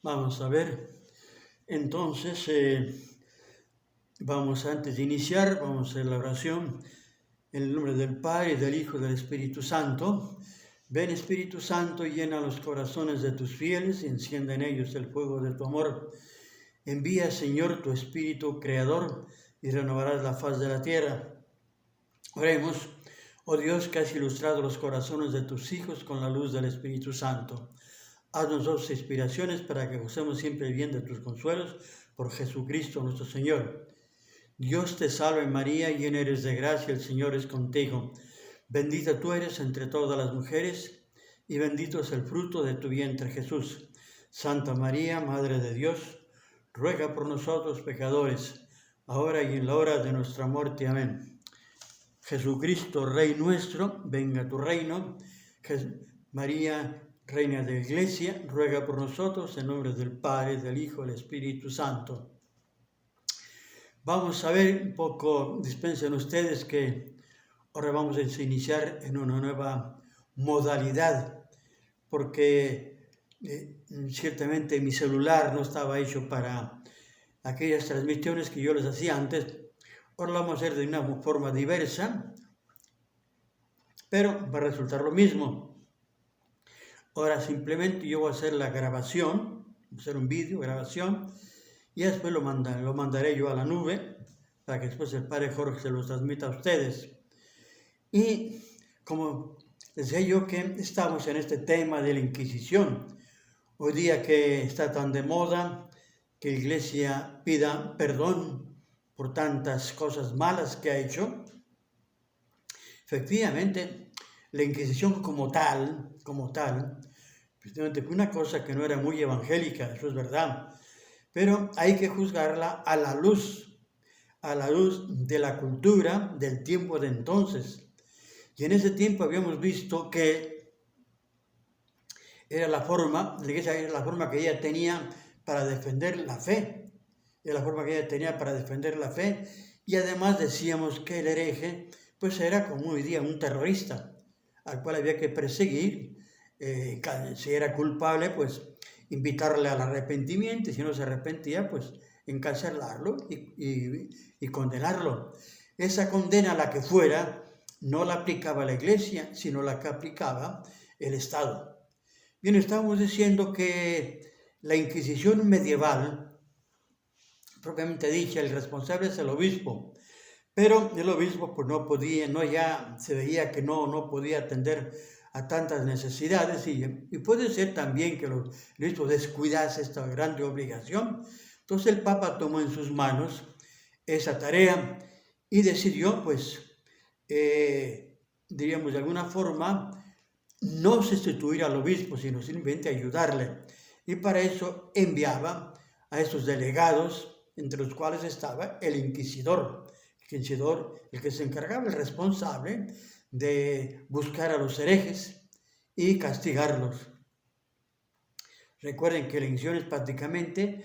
Vamos a ver, entonces, antes de iniciar, vamos a hacer la oración en el nombre del Padre, del Hijo y del Espíritu Santo. Ven, Espíritu Santo, llena los corazones de tus fieles y enciende en ellos el fuego de tu amor. Envía, Señor, tu Espíritu Creador y renovarás la faz de la tierra. Oremos. Oh Dios, que has ilustrado los corazones de tus hijos con la luz del Espíritu Santo. Haznos dos inspiraciones para que gocemos siempre bien de tus consuelos por Jesucristo nuestro Señor. Dios te salve María, llena eres de gracia, el Señor es contigo. Bendita tú eres entre todas las mujeres y bendito es el fruto de tu vientre Jesús. Santa María, Madre de Dios, ruega por nosotros pecadores, ahora y en la hora de nuestra muerte. Amén. Jesucristo, Rey nuestro, venga a tu reino. María, Reina de la Iglesia, ruega por nosotros en nombre del Padre, del Hijo y del Espíritu Santo. Vamos a ver un poco, dispensen ustedes que ahora vamos a iniciar en una nueva modalidad, porque ciertamente mi celular no estaba hecho para aquellas transmisiones que yo les hacía antes. Ahora lo vamos a hacer de una forma diversa, pero va a resultar lo mismo. Ahora simplemente yo voy a hacer la grabación, voy a hacer un vídeo, grabación, y después lo mandaré yo a la nube, para que después el Padre Jorge se los transmita a ustedes. Y como decía yo que estamos en este tema de la Inquisición, hoy día que está tan de moda, que la Iglesia pida perdón por tantas cosas malas que ha hecho. Efectivamente, la Inquisición como tal, efectivamente fue una cosa que no era muy evangélica, eso es verdad, pero hay que juzgarla a la luz de la cultura del tiempo de entonces. Y en ese tiempo habíamos visto que la Iglesia era la forma que ella tenía para defender la fe, y además decíamos que el hereje pues era como hoy día un terrorista, al cual había que perseguir, si era culpable pues invitarle al arrepentimiento, y si no se arrepentía pues encarcelarlo y condenarlo. Esa condena, la que fuera, no la aplicaba la Iglesia, sino la que aplicaba el Estado. Bien, estábamos diciendo que la Inquisición medieval, propiamente dicha, el responsable es el obispo, pero el obispo pues no podía, ya se veía que no podía atender a tantas necesidades, y puede ser también que el obispo descuidase esta grande obligación. Entonces el Papa tomó en sus manos esa tarea y decidió, pues, diríamos de alguna forma, no sustituir al obispo, sino simplemente ayudarle. Y para eso enviaba a esos delegados, entre los cuales estaba el inquisidor, el que se encargaba, el responsable de buscar a los herejes y castigarlos. Recuerden que la Inquisición es prácticamente,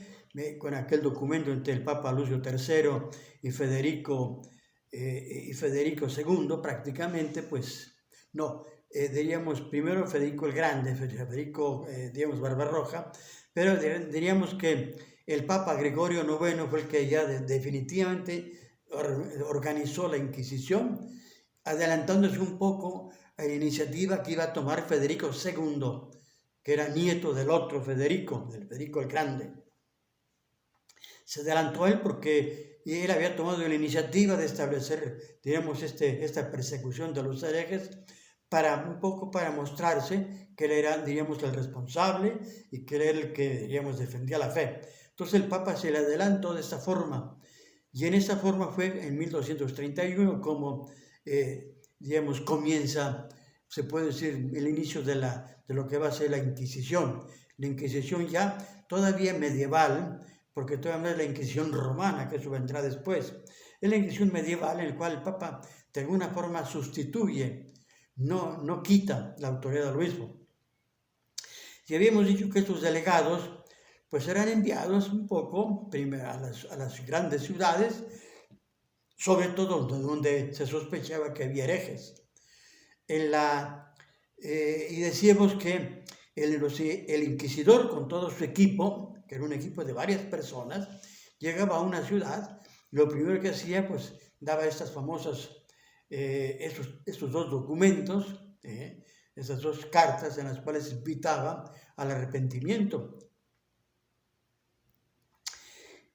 con aquel documento entre el Papa Lucio III y Federico II, prácticamente, pues, diríamos primero Federico el Grande, Federico, Barbarroja, pero diríamos que el Papa Gregorio IX fue el que ya definitivamente organizó la Inquisición, adelantándose un poco a la iniciativa que iba a tomar Federico II, que era nieto del otro Federico, del Federico el Grande. Se adelantó a él porque él había tomado la iniciativa de establecer, digamos, esta persecución de los herejes, para mostrarse que él era, diríamos, el responsable y que él era el que, diríamos, defendía la fe. Entonces el Papa se le adelantó de esta forma, y en esa forma fue en 1231 como, digamos, comienza, se puede decir, el inicio de lo que va a ser la Inquisición. La Inquisición ya todavía medieval, porque todavía no es la Inquisición romana, que eso vendrá después. Es la Inquisición medieval en la cual el Papa de alguna forma sustituye, no quita la autoridad del obispo. Y habíamos dicho que estos delegados pues eran enviados un poco primero a las grandes ciudades, sobre todo donde se sospechaba que había herejes. Y decíamos que el inquisidor con todo su equipo, que era un equipo de varias personas, llegaba a una ciudad, lo primero que hacía, pues daba estas famosas, estos dos documentos, esas dos cartas en las cuales invitaba al arrepentimiento.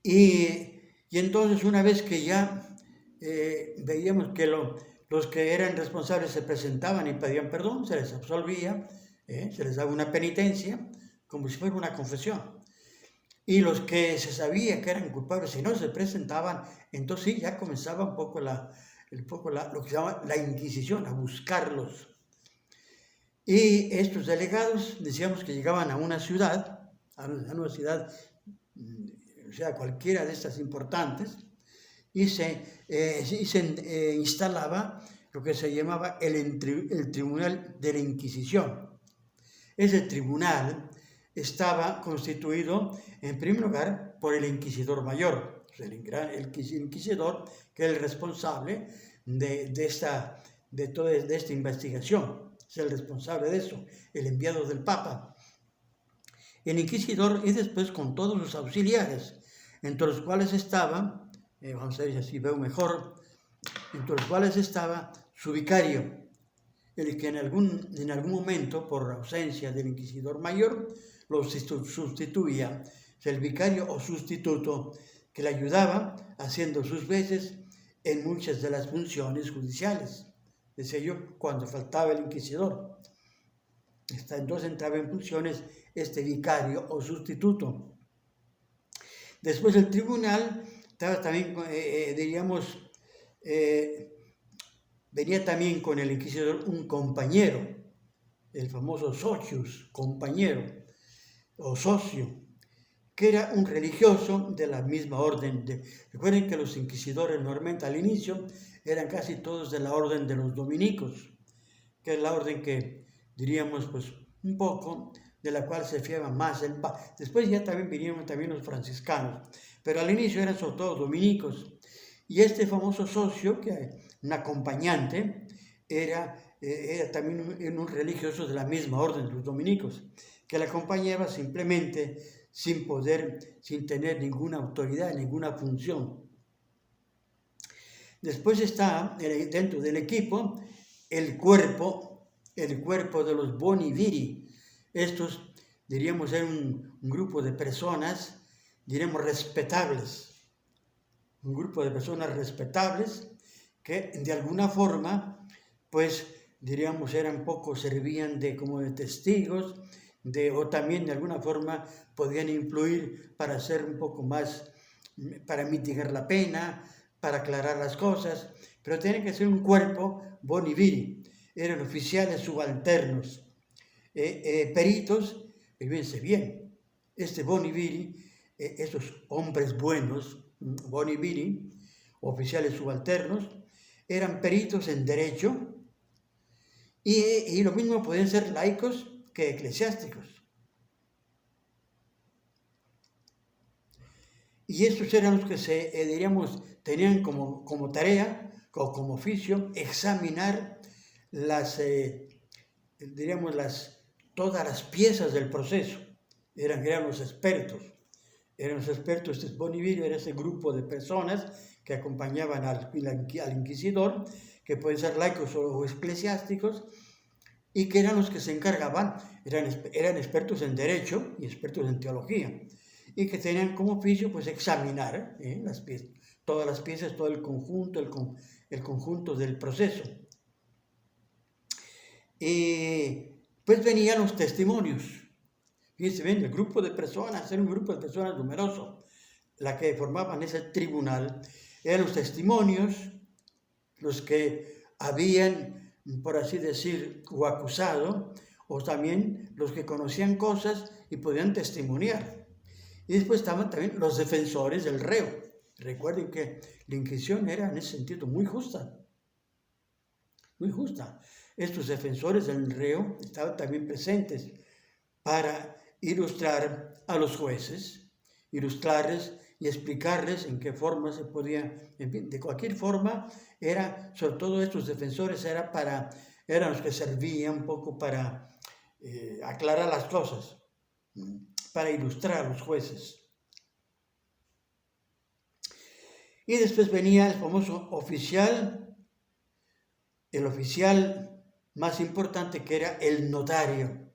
Y entonces una vez que ya veíamos que los que eran responsables se presentaban y pedían perdón, se les absolvía, se les daba una penitencia, como si fuera una confesión. Y los que se sabía que eran culpables y no se presentaban, entonces sí, ya comenzaba un poco lo que se llama la Inquisición, a buscarlos. Y estos delegados, decíamos que llegaban a una ciudad, o sea, cualquiera de estas importantes, y se instalaba lo que se llamaba el Tribunal de la Inquisición. Ese tribunal estaba constituido, en primer lugar, por el inquisidor mayor, el inquisidor que es el responsable de toda esta investigación, es el responsable de eso, el enviado del Papa. El inquisidor, y después con todos los auxiliares, entre los cuales estaba, vamos a ver si así veo mejor, entre los cuales estaba su vicario, el que en algún momento, por ausencia del inquisidor mayor, lo sustituía, el vicario o sustituto, que le ayudaba haciendo sus veces en muchas de las funciones judiciales. Decía yo, cuando faltaba el inquisidor. Entonces entraba en funciones este vicario o sustituto. Después el tribunal estaba también, venía también con el inquisidor un compañero, el famoso socius, compañero o socio, que era un religioso de la misma orden. Recuerden que los inquisidores normalmente al inicio eran casi todos de la orden de los dominicos, que es la orden que diríamos pues un poco de la cual se fiaba más el Papa. Después ya también vinieron los franciscanos, pero al inicio eran sobre todo dominicos. Y este famoso socio, que un acompañante, era también un religioso de la misma orden de los dominicos, que le acompañaba simplemente sin tener ninguna autoridad, ninguna función. Después está dentro del equipo el cuerpo de los boni viri. Estos, diríamos, eran un grupo de personas, diríamos, respetables. Un grupo de personas respetables que de alguna forma, pues, diríamos, servían como de testigos, o también de alguna forma podían influir para hacer un poco más, para mitigar la pena, para aclarar las cosas, pero tiene que ser un cuerpo boni viri. Eran oficiales subalternos, peritos, fíjense bien, este boni viri, estos hombres buenos, boni viri, oficiales subalternos, eran peritos en derecho, y lo mismo podían ser laicos que eclesiásticos. Y estos eran los que tenían como tarea o como oficio examinar todas las piezas del proceso. Eran los expertos. Este boni viri era ese grupo de personas que acompañaban al inquisidor, que pueden ser laicos o eclesiásticos, y que eran los que se encargaban, eran expertos en derecho y expertos en teología, y que tenían como oficio pues examinar las piezas, todas las piezas, todo el conjunto, el conjunto del proceso. Y pues venían los testimonios. Fíjense bien, el grupo de personas, era un grupo de personas numeroso, la que formaban ese tribunal, eran los testimonios, los que habían, por así decir, o acusado, o también los que conocían cosas y podían testimoniar. Y después estaban también los defensores del reo. Recuerden que la Inquisición era en ese sentido muy justa. Muy justa. Estos defensores del reo estaban también presentes para ilustrar a los jueces, ilustrarles y explicarles en qué forma se podía, en fin, de cualquier forma, sobre todo estos defensores eran los que servían un poco para aclarar las cosas, para ilustrar a los jueces. Y después venía el famoso oficial, el oficial más importante, que era el notario.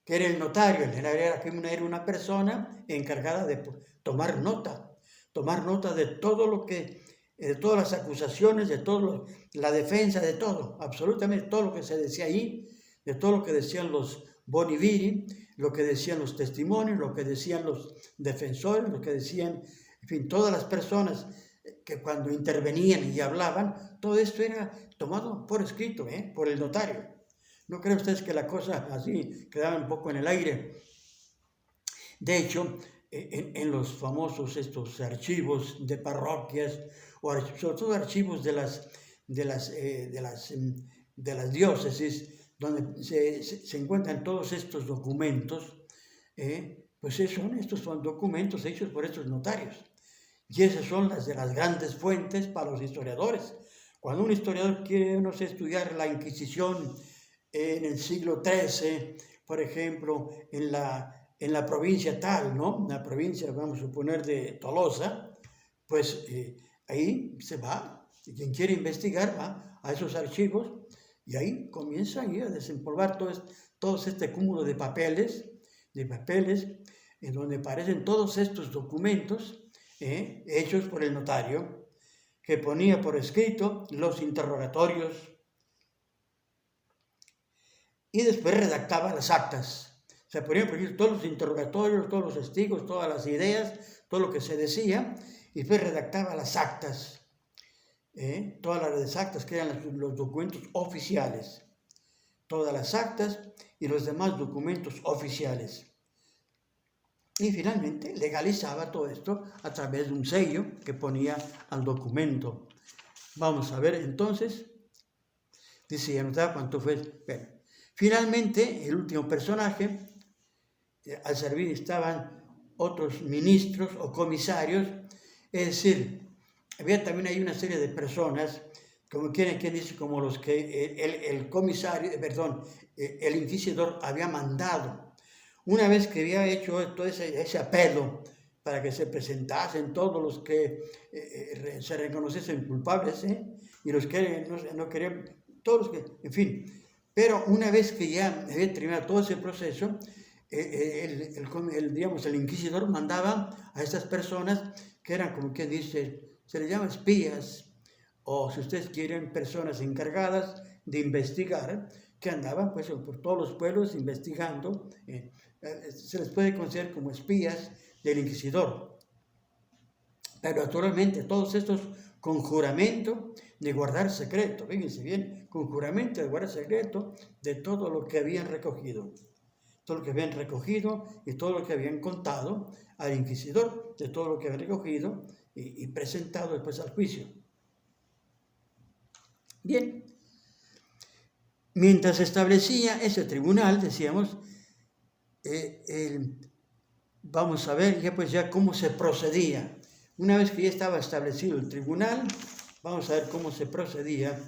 Que era el notario? El notario era una persona encargada de tomar nota de todo lo que, de todas las acusaciones, de todo la defensa, de todo, absolutamente todo lo que se decía ahí, de todo lo que decían los boni viri, lo que decían los testimonios, lo que decían los defensores, lo que decían, en fin, todas las personas que cuando intervenían y hablaban, todo esto era tomado por escrito, por el notario. ¿No creen ustedes que la cosa así quedaba un poco en el aire? De hecho, en los famosos estos archivos de parroquias, o sobre todo archivos de las diócesis, donde se encuentran todos estos documentos, pues estos son documentos hechos por estos notarios. Y esas son las de las grandes fuentes para los historiadores. Cuando un historiador quiere, no sé, estudiar la Inquisición en el siglo XIII, por ejemplo, en la provincia tal, ¿no? La provincia, vamos a suponer, de Tolosa, pues ahí se va, y quien quiere investigar va a esos archivos, y ahí comienza a desempolvar todo este cúmulo de papeles, en donde aparecen todos estos documentos, hechos por el notario, que ponía por escrito los interrogatorios y después redactaba las actas. Se ponían por escrito todos los interrogatorios, todos los testigos, todas las ideas, todo lo que se decía, y después redactaba las actas, todas las actas que eran los documentos oficiales, todas las actas y los demás documentos oficiales. Y finalmente legalizaba todo esto a través de un sello que ponía al documento. Vamos a ver entonces, dice, anotar cuánto fue. Bueno, finalmente, el último personaje, al servir estaban otros ministros o comisarios, es decir, había también ahí una serie de personas, como quien dice, como los que el comisario, el inquisidor había mandado. Una vez que había hecho todo ese apelo para que se presentasen todos los que se reconociesen culpables, y los que no querían, todos los que, en fin. Pero una vez que ya había terminado todo ese proceso, el inquisidor mandaba a estas personas que eran, como quien dice, se les llama espías, o si ustedes quieren, personas encargadas de investigar, que andaban pues por todos los pueblos investigando. Se les puede considerar como espías del inquisidor. Pero naturalmente todos estos con juramento de guardar secreto, fíjense bien, con juramento de guardar secreto de todo lo que habían recogido. Todo lo que habían recogido y todo lo que habían contado al inquisidor, de todo lo que habían recogido y presentado después al juicio. Bien, mientras se establecía ese tribunal, decíamos, vamos a ver ya cómo se procedía. Una vez que ya estaba establecido el tribunal, vamos a ver cómo se procedía.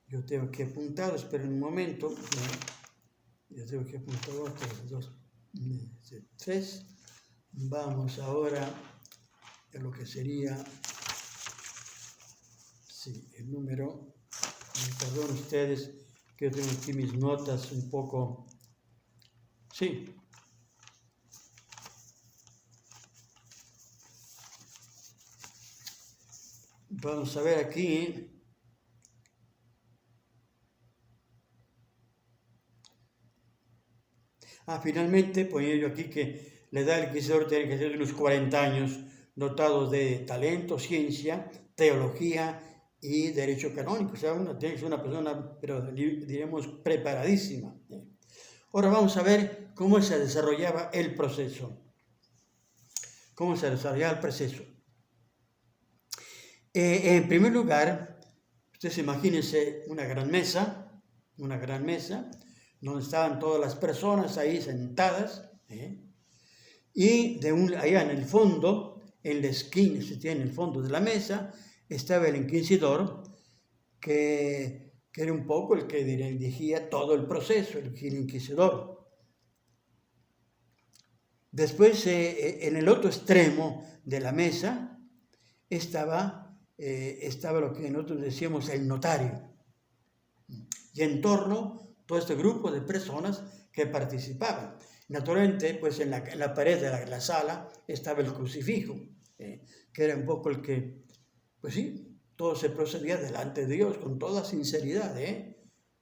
Yo tengo que apuntar, esperen un momento. Yo tengo que apuntar otros 2, 3. Vamos ahora a lo que sería, sí, el número. Perdón ustedes, que yo tengo aquí mis notas un poco. Sí. Vamos a ver aquí. Finalmente, ponía yo aquí que la edad del inquisidor tiene que ser de unos 40 años, dotado de talento, ciencia, teología y derecho canónico. O sea, tiene que ser una persona, pero diremos, preparadísima. Ahora vamos a ver cómo se desarrollaba el proceso. En primer lugar, ustedes imagínense una gran mesa, donde estaban todas las personas ahí sentadas, y allá en el fondo, en la esquina, en el fondo de la mesa, estaba el inquisidor, que era un poco el que dirigía todo el proceso, el inquisidor. Después, en el otro extremo de la mesa, estaba lo que nosotros decíamos el notario. Y en torno todo este grupo de personas que participaban. Naturalmente, pues en la pared de la sala estaba el crucifijo, que era un poco el que, pues sí, todo se procedía delante de Dios con toda sinceridad.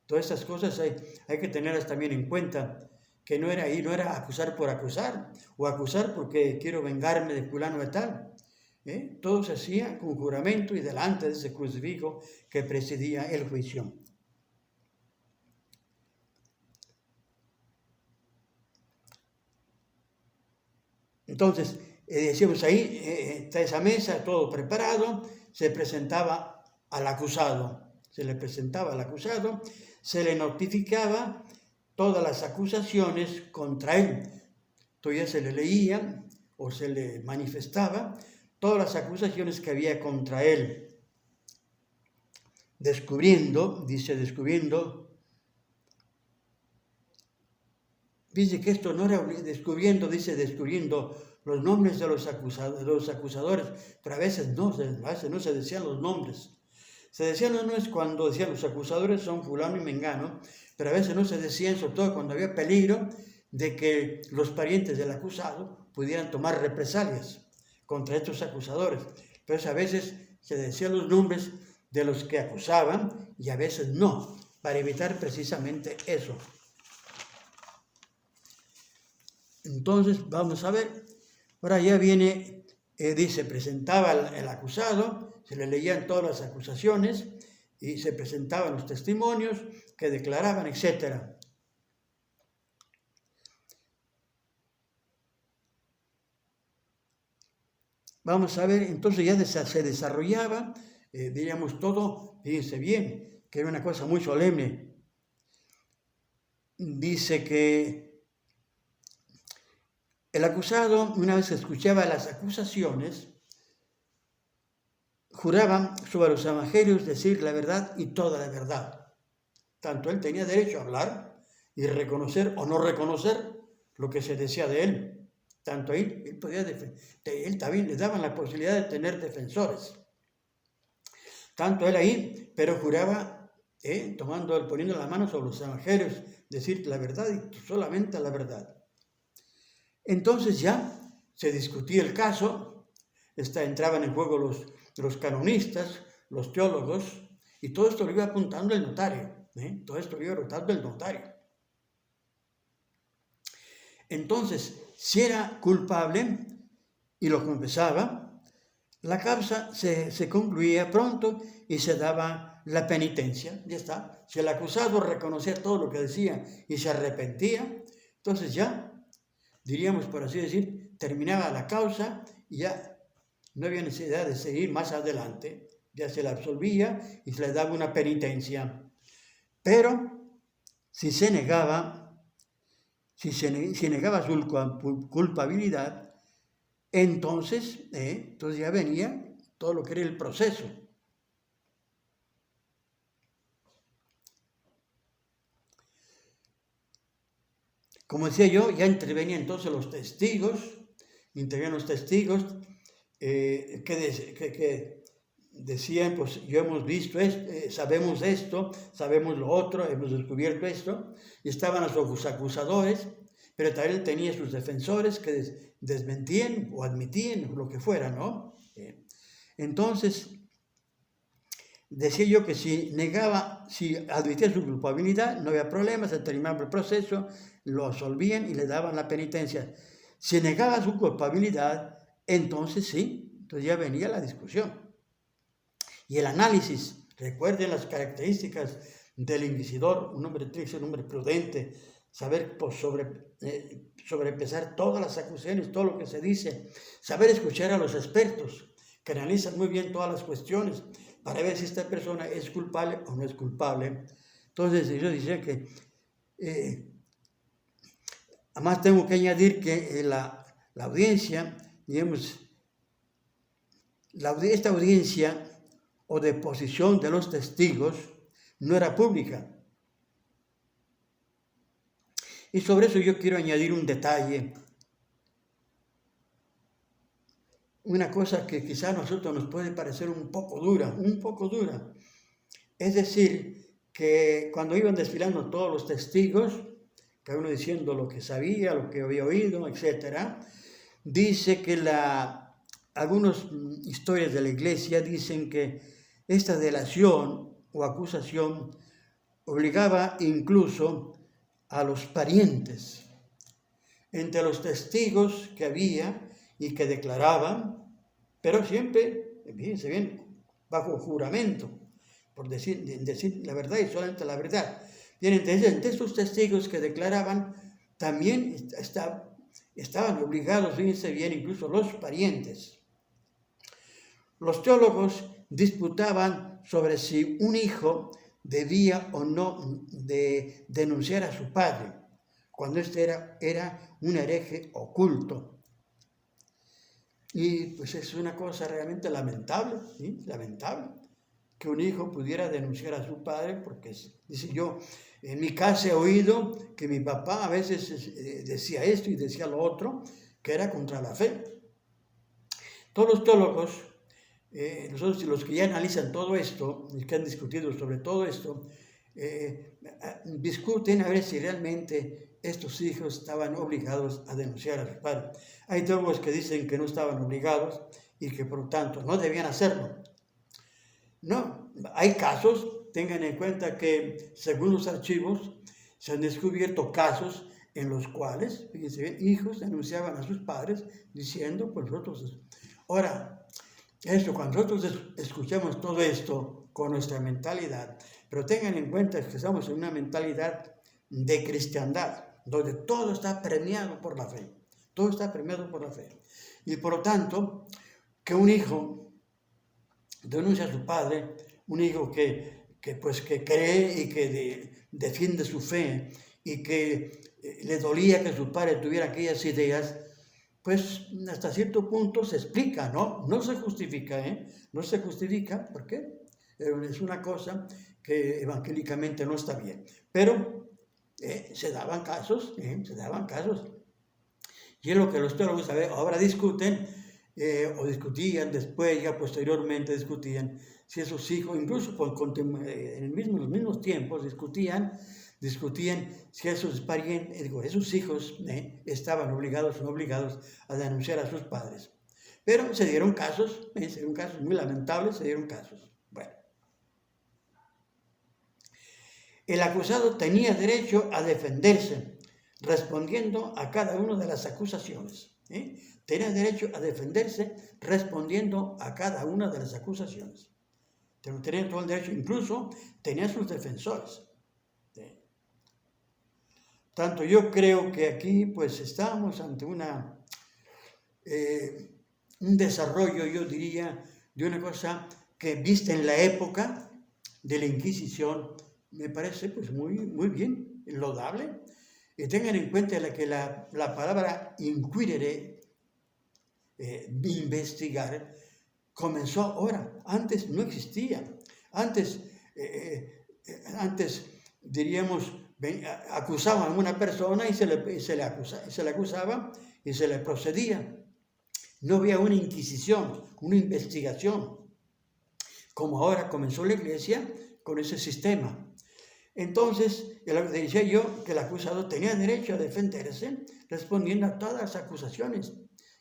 Todas estas cosas hay que tenerlas también en cuenta, que no era acusar por acusar, o acusar porque quiero vengarme de fulano de tal. Todo se hacía con juramento y delante de ese crucifijo que presidía el juicio. Entonces, decíamos ahí, está esa mesa, todo preparado, se presentaba al acusado, se le presentaba al acusado, se le notificaba todas las acusaciones contra él. Todavía se le leía o se le manifestaba todas las acusaciones que había contra él. Descubriendo dice que esto no era descubriendo los nombres de los acusadores, pero a veces no se decían los nombres. Se decían los nombres cuando decían los acusadores son fulano y mengano, pero a veces no se decían, sobre todo cuando había peligro de que los parientes del acusado pudieran tomar represalias contra estos acusadores. Pero a veces se decían los nombres de los que acusaban y a veces no, para evitar precisamente eso. Entonces, vamos a ver, ahora ya viene, dice, presentaba el acusado, se le leían todas las acusaciones y se presentaban los testimonios que declaraban, etc. Vamos a ver, entonces ya se desarrollaba, diríamos todo, fíjense bien, que era una cosa muy solemne. Dice que el acusado, una vez que escuchaba las acusaciones, juraba sobre los evangelios decir la verdad y toda la verdad. Tanto él tenía derecho a hablar y reconocer o no reconocer lo que se decía de él. Tanto él también le daban la posibilidad de tener defensores. Tanto él ahí, pero juraba, poniendo la mano sobre los evangelios, decir la verdad y solamente la verdad. Entonces ya se discutía el caso, entraban en juego los canonistas, los teólogos, y todo esto lo iba apuntando el notario. Todo esto lo iba anotando el notario. Entonces, si era culpable y lo confesaba, la causa se concluía pronto y se daba la penitencia. Ya está. Si el acusado reconocía todo lo que decía y se arrepentía, entonces ya, diríamos por así decir, terminaba la causa y ya no había necesidad de seguir más adelante. Ya se la absolvía y se le daba una penitencia. Pero si se negaba su culpabilidad, entonces ya venía todo lo que era el proceso. Como decía yo, ya intervenían entonces los testigos, que decían, pues yo hemos visto esto, sabemos esto, sabemos lo otro, hemos descubierto esto, y estaban los acusadores, pero también tenía sus defensores que desmentían o admitían lo que fuera, ¿no? Entonces, decía yo que si admitía su culpabilidad, no había problema, se terminaba el proceso, lo absolvían y le daban la penitencia. Si negaba su culpabilidad, entonces sí, entonces ya venía la discusión. Y el análisis, recuerden las características del inquisidor, un hombre triste, un hombre prudente, saber sobrepesar todas las acusaciones, todo lo que se dice, saber escuchar a los expertos, que analizan muy bien todas las cuestiones, para ver si esta persona es culpable o no es culpable. Entonces, yo decía que, además tengo que añadir que la audiencia, digamos, esta audiencia o deposición de los testigos no era pública. Y sobre eso yo quiero añadir un detalle. una cosa que quizá a nosotros nos puede parecer un poco dura. Es decir, que cuando iban desfilando todos los testigos, cada uno diciendo lo que sabía, lo que había oído, etc., dice que algunas historias de la iglesia dicen que esta delación o acusación obligaba incluso a los parientes. Entre los testigos que había y que declaraban, pero siempre, fíjense bien, bajo juramento, por decir la verdad y solamente la verdad. Bien, entre estos testigos que declaraban, también estaban obligados, fíjense bien, incluso los parientes. Los teólogos disputaban sobre si un hijo debía o no de denunciar a su padre, cuando este era un hereje oculto. Y pues es una cosa realmente lamentable, ¿sí? Lamentable, que un hijo pudiera denunciar a su padre, porque dice yo, en mi casa he oído que mi papá a veces decía esto y decía lo otro, que era contra la fe. Todos los teólogos, nosotros los que ya analizan todo esto, los que han discutido sobre todo esto, discuten a ver si realmente estos hijos estaban obligados a denunciar a sus padres. Hay teólogos que dicen que no estaban obligados y que por lo tanto no debían hacerlo. No, hay casos, tengan en cuenta que según los archivos se han descubierto casos en los cuales, fíjense bien, hijos denunciaban a sus padres diciendo, pues nosotros... Ahora, cuando nosotros escuchamos todo esto con nuestra mentalidad, pero tengan en cuenta que estamos en una mentalidad de cristiandad, donde todo está premiado por la fe. Todo está premiado por la fe. Y por lo tanto, que un hijo denuncia a su padre, un hijo que cree y que defiende su fe y que le dolía que su padre tuviera aquellas ideas, pues hasta cierto punto se explica, ¿no? No se justifica, No se justifica, ¿por qué? Es una cosa que evangélicamente no está bien. Pero se daban casos. Y es lo que los teólogos ahora discuten, o discutían después, ya posteriormente discutían, si esos hijos, incluso en los mismos tiempos, discutían si esos parientes, esos hijos estaban obligados o no obligados a denunciar a sus padres. Pero se dieron casos muy lamentables, Bueno. El acusado tenía derecho a defenderse, respondiendo a cada una de las acusaciones. Tenía derecho a defenderse respondiendo a cada una de las acusaciones. Tenía todo el derecho, incluso tenía sus defensores. Tanto yo creo que aquí pues estamos ante un desarrollo, yo diría, de una cosa que vista en la época de la Inquisición, me parece pues muy bien, loable. Y tengan en cuenta que la palabra inquirere, investigar, comenzó ahora. Antes no existía. Antes diríamos, acusaban a una persona y se le acusaba y se le procedía. No había una inquisición, una investigación, como ahora comenzó la iglesia con ese sistema. Entonces, decía yo que el acusado tenía derecho a defenderse respondiendo a todas las acusaciones.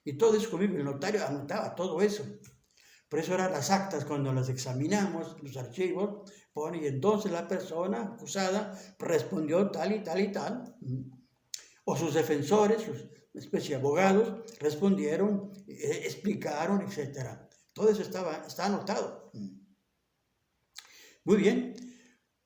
Y todo eso conmigo, el notario anotaba todo eso. Por eso ahora las actas, cuando las examinamos, los archivos, pone, y entonces la persona acusada respondió tal y tal y tal. O sus defensores, sus especie de abogados, respondieron, explicaron, etc. Todo eso está anotado. Muy bien.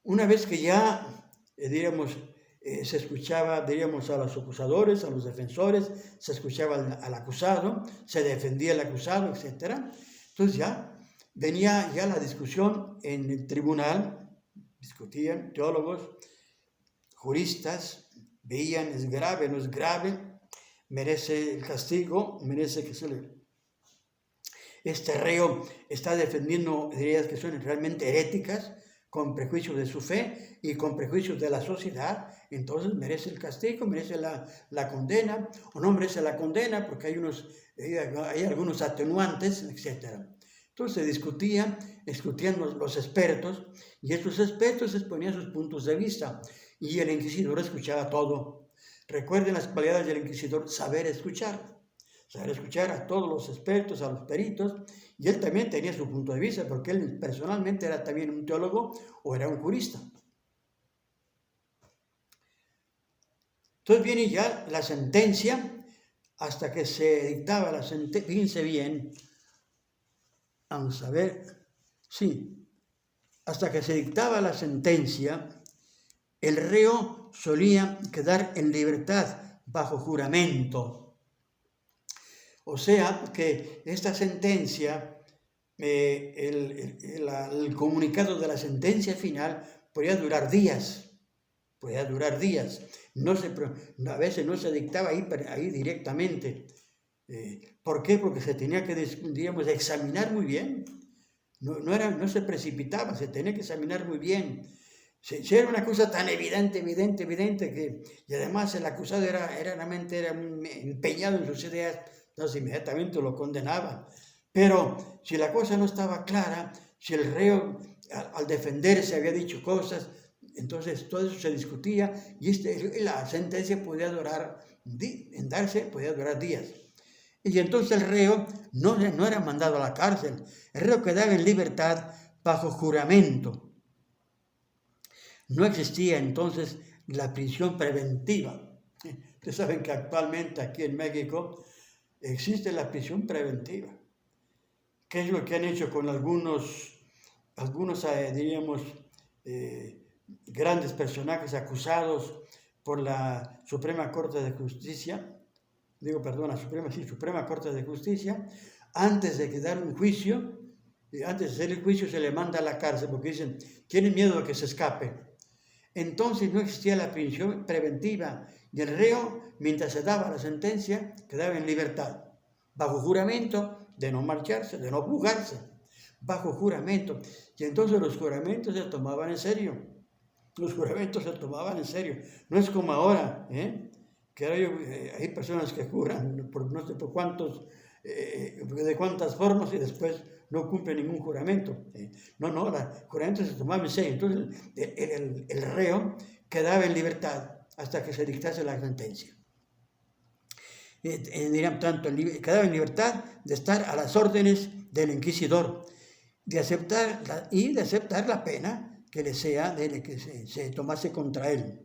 Una vez que ya, se escuchaba, diríamos, a los acusadores, a los defensores, se escuchaba al acusado, se defendía el acusado, etc. Entonces ya venía la discusión en el tribunal, discutían teólogos, juristas, veían, es grave, no es grave, merece el castigo, merece que este reo está defendiendo ideas que son realmente heréticas, con prejuicios de su fe y con prejuicios de la sociedad, entonces merece el castigo, merece la condena, o no merece la condena, porque hay unos hay algunos atenuantes, etc. Entonces se discutían los expertos, y estos expertos exponían sus puntos de vista, y el inquisidor escuchaba todo. Recuerden las cualidades del inquisidor: saber escuchar a todos los expertos, a los peritos, y él también tenía su punto de vista, porque él personalmente era también un teólogo o era un jurista. Entonces viene ya la sentencia, hasta que se dictaba la sentencia. Fíjense bien, vamos a ver, sí, hasta que se dictaba la sentencia, el reo solía quedar en libertad bajo juramento. O sea que esta sentencia, el comunicado de la sentencia final podía durar días. A veces no se dictaba ahí directamente. ¿Por qué? Porque se tenía que, digamos, examinar muy bien. No se precipitaba, se tenía que examinar muy bien. Si era una cosa tan evidente, que, y además el acusado realmente era empeñado en sus ideas, entonces inmediatamente lo condenaban. Pero si la cosa no estaba clara, si el reo al defenderse había dicho cosas, entonces todo eso se discutía, y la sentencia podía durar días. Y entonces el reo no era mandado a la cárcel, el reo quedaba en libertad bajo juramento. No existía entonces la prisión preventiva. Ustedes saben que actualmente aquí en México existe la prisión preventiva. ¿Qué es lo que han hecho con algunos diríamos, grandes personajes acusados por la Suprema Corte de Justicia? Suprema Corte de Justicia. Antes de dar un juicio, antes de hacer el juicio, se le manda a la cárcel, porque dicen, tienen miedo de que se escape. Entonces no existía la prisión preventiva, y el reo, mientras se daba la sentencia, quedaba en libertad, bajo juramento de no marcharse, de no fugarse, bajo juramento. Y entonces los juramentos se tomaban en serio. No es como ahora, que hay personas que juran por no sé por cuántos, de cuántas formas, y después no cumple ningún juramento. No, el juramento se tomaba en serio. Entonces el reo quedaba en libertad hasta que se dictase la sentencia. Quedaba en libertad de estar a las órdenes del inquisidor, de aceptar la pena que le sea, que se tomase contra él.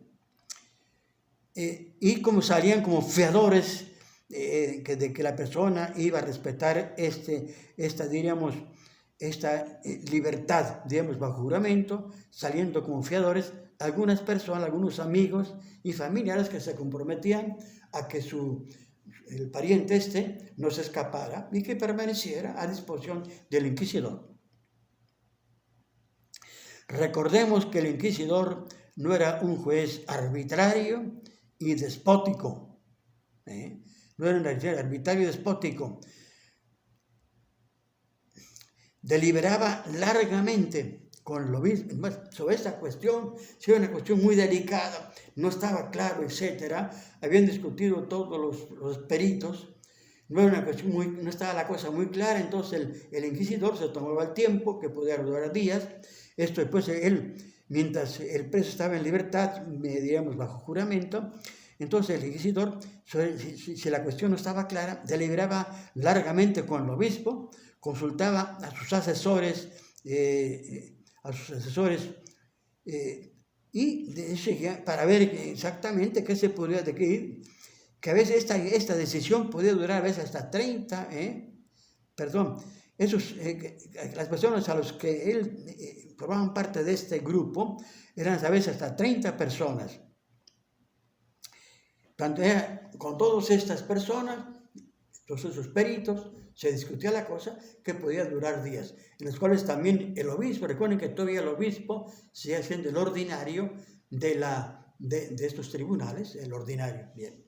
Y como salían como fiadores de que la persona iba a respetar esta libertad, bajo juramento, saliendo como fiadores algunas personas, algunos amigos y familiares que se comprometían a que el pariente no se escapara y que permaneciera a disposición del inquisidor. Recordemos que el inquisidor no era un juez arbitrario y despótico. No era un arbitrario y despótico. Deliberaba largamente con el obispo sobre esta cuestión. Si era una cuestión muy delicada, no estaba claro, etc. Habían discutido todos los peritos. No estaba la cosa muy clara, entonces el inquisidor se tomaba el tiempo, que podía durar días. Esto después mientras el preso estaba en libertad, bajo juramento, entonces el inquisidor, si la cuestión no estaba clara, deliberaba largamente con el obispo, consultaba a sus asesores, para ver exactamente qué se podía decir, que a veces esta decisión podía durar a veces hasta 30, las personas a los que él formaban parte de este grupo eran a veces hasta 30 personas. Con todas estas personas, todos esos peritos, se discutía la cosa que podía durar días, en los cuales también el obispo, recuerden que todavía el obispo sigue siendo el ordinario de estos tribunales, el ordinario, bien.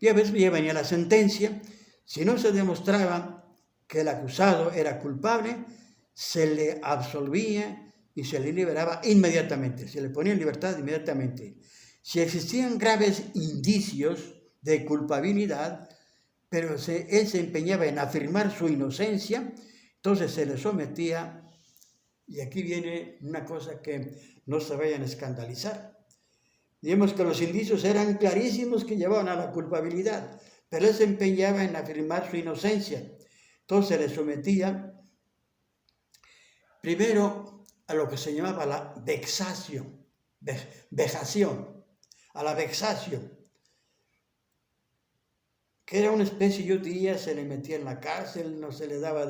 Y a veces ya venía la sentencia. Si no se demostraba que el acusado era culpable, se le absolvía y se le liberaba inmediatamente, se le ponía en libertad inmediatamente. Si existían graves indicios de culpabilidad, pero él se empeñaba en afirmar su inocencia, entonces se le sometía, y aquí viene una cosa que no se vayan a escandalizar. Digamos que los indicios eran clarísimos que llevaban a la culpabilidad, pero él se empeñaba en afirmar su inocencia. Entonces se le sometía primero a lo que se llamaba la vexación, vejación, a la vexación, que era una especie, yo diría, se le metía en la cárcel, no se le daba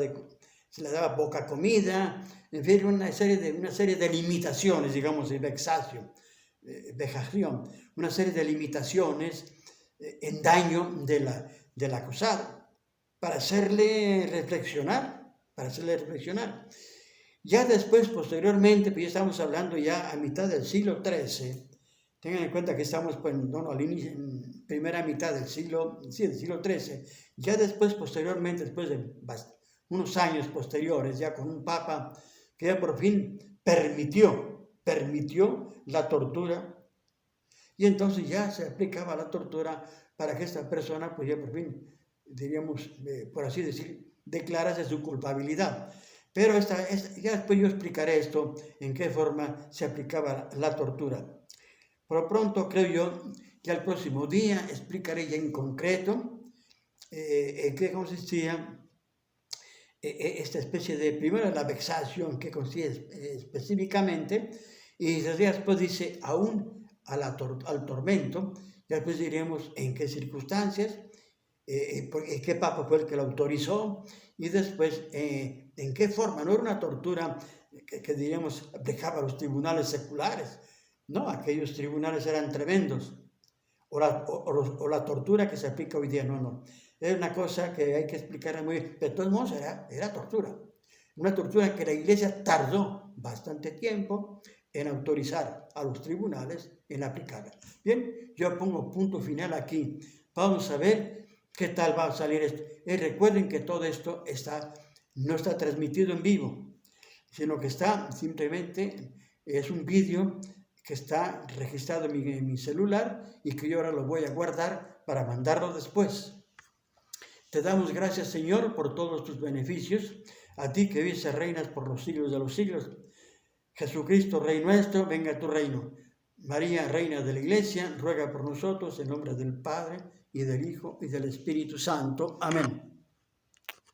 se le daba poca comida, en fin, una serie de limitaciones, digamos, de vexación, vejación, una serie de limitaciones en daño del acusado, para hacerle reflexionar, Ya después, posteriormente, pues ya estamos hablando ya a mitad del siglo XIII, tengan en cuenta que estamos pues, al inicio, en primera mitad del siglo XIII, ya después, posteriormente, después de unos años posteriores, ya con un papa que ya por fin permitió la tortura, y entonces ya se aplicaba la tortura para que esta persona, pues ya por fin, diríamos, por así decir, declarase su culpabilidad. Pero ya después yo explicaré esto, en qué forma se aplicaba la tortura. Por lo pronto, creo yo que al próximo día explicaré ya en concreto en qué consistía esta especie de, primero la vexación, que consiste específicamente, y después dice aún al tormento, y después diremos en qué circunstancias, qué papa fue el que lo autorizó, y después en qué forma. No era una tortura que diríamos aplicaba a los tribunales seculares, no, aquellos tribunales eran tremendos, o la tortura que se aplica hoy día, no. Es una cosa que hay que explicar muy bien, pero de todos modos era tortura. Una tortura que la Iglesia tardó bastante tiempo en autorizar a los tribunales en aplicarla. Bien, yo pongo punto final aquí. Vamos a ver qué tal va a salir esto. Y recuerden que todo esto no está transmitido en vivo, sino que está simplemente, es un vídeo que está registrado en mi celular y que yo ahora lo voy a guardar para mandarlo después. Te damos gracias, Señor, por todos tus beneficios, a ti que vives y reinas por los siglos de los siglos. Jesucristo, Rey nuestro, venga a tu reino. María, Reina de la Iglesia, ruega por nosotros en nombre del Padre, y del Hijo, y del Espíritu Santo. Amén.